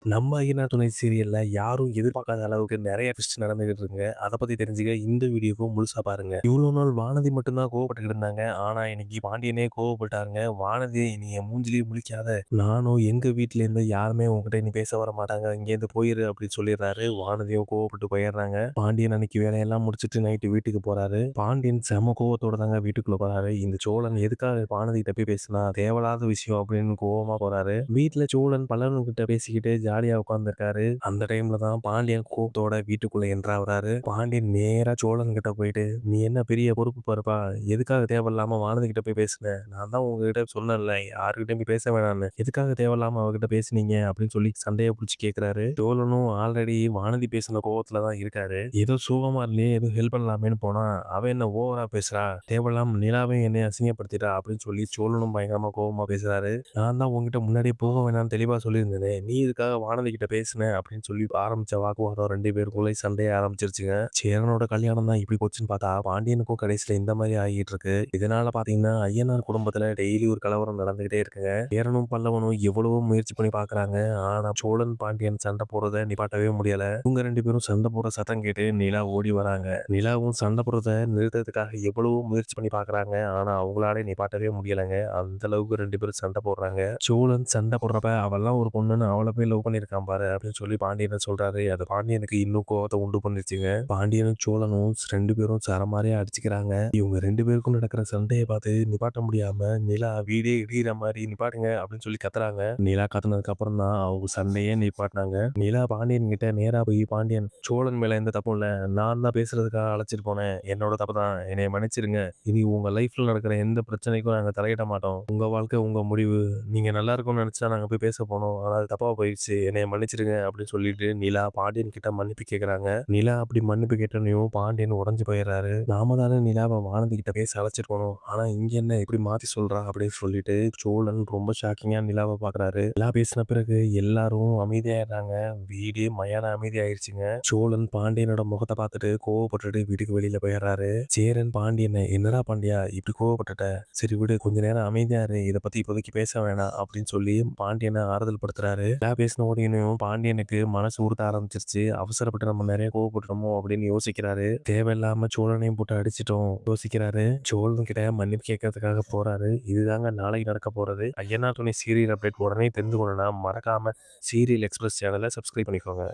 நம்ம ஐயனா துணை சீரியல்ல யாரும் எதிர்பார்க்காத அளவுக்கு நெறைய ட்விஸ்ட் நடந்துகிட்டு இருக்குங்க. அத பத்தி தெரிஞ்சுக்க இந்த வீடியோவ முழுசா பாருங்க. இவ்ளோ நாள் வானதி மட்டும் தான் கோவப்பட்டுக்கிட்டு இருந்தாங்க. ஆனா இன்னைக்கு பாண்டியனே கோவப்பட்டாருங்க. வானதி "நீ என் மூஞ்சிலயே முழிக்காத. நானும் எங்க வீட்ல இருந்து யாருமே உன்கிட்ட இனி பேச வர மாட்டாங்க. இங்கேருந்து போயிரு" அப்படின்னு சொல்லிடுறாரு. வானதியும் கோவப்பட்டு போயிடுறாங்க. பாண்டியன் அன்னைக்கு வேலையெல்லாம் முடிச்சுட்டு நைட்டு வீட்டுக்கு போறாரு. பாண்டியன் செம கோவத்தோட தாங்க வீட்டுக்குள்ள போறாரு. இந்த சோழன் எதுக்காக வானதி கிட்ட போய் பேசினா தேவையில்லாத விஷயம் அப்படின்னு கோவமா போறாரு. வீட்ல சோழன் பல்லவன் கிட்ட பேசிக்கிட்டு ஜாலியா உட்கார்ந்திருக்காரு. அந்த டைம்ல தான் பாண்டியன் கோவத்தோட வீட்டுக்குள்ள என்ட்ரு ஆகுறாரு. பாண்டியன் நேரா சோழன் கிட்ட போயிட்டு, "நீ என்ன பெரிய பொறுப்பு பொறுப்பா? எதுக்காக தேவையில்லாம வானதி கிட்ட போய் பேசுன? நான் தான் உங்ககிட்ட சொன்னேன்ல, யார்கிட்டயும் போய் பேச வேணாம்னு. எதுக்காக தேவையில்லாம அவகிட்ட பேசுனீங்க?" அப்படின்னு சொல்லி சண்டைய புடிச்சு கேட்கிறாரு. சோழனும் ஆல்ரெடி வானதி பேசின கோவத்துல தான் இருக்காரு. ஏதோ சோகமா இல்லையே, ஏதோ ஹெல்ப் பண்ணலாமேன்னு போனா, அவ என்ன ஓவரா பேசுறா? தேவையில்லாம நிலாவையும் என்னையும் அசிங்கப்படுத்திட்டா அப்படின்னு சொல்லி சோழனும் பயங்கரமா கோவமா பேசுறாரு. "நான் தான் உன்கிட்ட முன்னாடியே போக வேணாம்னு தெளிவா சொல்லியிருந்தேனே. நீ இதுக்காக வானதி கிட்ட பேசின அப்படின்னு சொல்லி ஆரம்பிச்ச வாக்குவாதம் 2 பேருக்குள்ளே சண்டைய ஆரம்பிச்சிருச்சுங்க. சேரனோட கல்யாணம் தான் இப்படி போச்சுன்னு பார்த்தா பாண்டியனுக்கும் கடைசியில இந்த மாதிரி ஆகிட்டு இருக்கு. இதனால பாத்தீங்கன்னா ஐயனார் குடும்பத்துல டெய்லி ஒரு கலவரம் நடந்துகிட்டே இருக்குங்க. சேரனும் பல்லவனும் எவ்வளவோ முயற்சி பண்ணி பாக்குறாங்க. ஆனா சோழன் பாண்டியன் சண்டை போடுறத நிப்பாட்டவே முடியல. இவங்க 2 பேரும் சண்டை போடுற சத்தம் கேட்டு நிலா ஓடி வராங்க. நிலாவும் சண்டை போடுறத நிறுத்தறதுக்காக எவ்வளவோ முயற்சி பண்ணி பாக்குறாங்க. ஆனா அவங்களால நிப்பாட்டவே முடியலங்க. அந்த அளவுக்கு 2 பேரும் சண்டை போடுறாங்க. சோழன் சண்டை போடுறப்ப அவள்லாம் ஒரு பொண்ணுன்னு அவள போய் லவ் பண்ணியிருக்கான் பாரு அப்படின்னு சொல்லி பாண்டியன் சொல்றாரு. அது பாண்டியனுக்கு இன்னும் கோவத்தை உண்டு பண்ணிருச்சுங்க. பாண்டியனும் சோழனும் 2 பேரும் சரமாரியா அடிச்சுக்கிறாங்க. இவங்க 2 பேருக்கும் நடக்கிற சண்டையை பார்த்து நிப்பாட்ட முடியாம நிலா வீடே இடிகிற மாதிரி நிப்பாட்டுங்க அப்படின்னு சொல்லி கத்துறாங்க. நிலா கத்துனதுக்கு அப்புறம் தான் அவங்க சண்டையே நிப்பாட்டினாங்க. நிலா பாண்டியன் கிட்ட நேரா போய் பாண்டியன் சோழன் மேல எந்த தப்பும் இல்ல. நான் தான் பேசுறதுக்காக அழைச்சிட்டு போனேன். என்னோட தப்பு தான். என்னைய மன்னிச்சிருங்க. இனி உங்க லைஃப்ல நடக்கிற எந்த பிரச்சனைக்கும் நாங்க தலையிட மாட்டோம். உங்க வாழ்க்கை உங்க முடிவு. நீங்க நல்லா இருக்கும்னு நெனச்சு தான் நாங்க போய் பேச போனோம். ஆனா அது தப்பா போயிருச்சு. என்னைய மன்னிச்சிடுங்க அப்படின்னு சொல்லிட்டு நிலா பாண்டியன் கிட்ட மன்னிப்பு கேட்குறாங்க. நிலா அப்படி மன்னிப்பு கேட்டோனயும் பாண்டியன் உடைஞ்சு போயிடுறாரு. நாம தானே நிலாவ வானதி கிட்ட பேச அழைச்சிட்டு போனோம். ஆனா இங்க என்ன இப்படி மாத்தி சொல்றா அப்படின்னு சொல்லிட்டு சோழன் ரொம்ப ஷாக்கிங்கா நிலாவ பாக்குறாரு. நிலா பேசின பிறகு எல்லாரும் அமைதியாயிடுறாங்க. வீடே மயான அமைதி ஆயிடுச்சுங்க. சோழன் பாண்டியனோட முகத்தை பார்த்துட்டு கோவப்பட்டுட்டு வீட்டுக்கு வெளியில போயிடுறாரு. சேரன் பாண்டியனை என்னடா பாண்டியா இப்படி கோவப்பட்டுட்ட? சரி விடு கொஞ்ச நேரம் அமைதியா இரு. இத பத்தி இப்போதைக்கு பேச வேணாம் அப்படின்னு சொல்லி பாண்டியனை ஆறுதல் படுத்துறாரு. எல்லாம் பேசின உடனேயும் பாண்டியனுக்கு மனசு உறுத்த ஆரம்பிச்சிருச்சு. அவசரப்பட்டு நம்ம நிறைய கோவப்பட்டுட்டோமோ அப்படின்னு யோசிக்கிறாரு. தேவையில்லாம சோழனையும் போட்டு அடிச்சிட்டோம் யோசிக்கிறாரு. சோழன் கிட்ட மன்னிப்பு கேட்கறதுக்காக போறாரு. இதுதாங்க நாளைக்கு நடக்க போறது. ஐயனார் துணை சீரியல் அப்டேட் உடனே தெரிந்து கொள்ளனா மறக்காம சீரியல் எக்ஸ்பிரஸ் சேனலை சப்ஸ்கிரைப் பண்ணிக்கோங்க.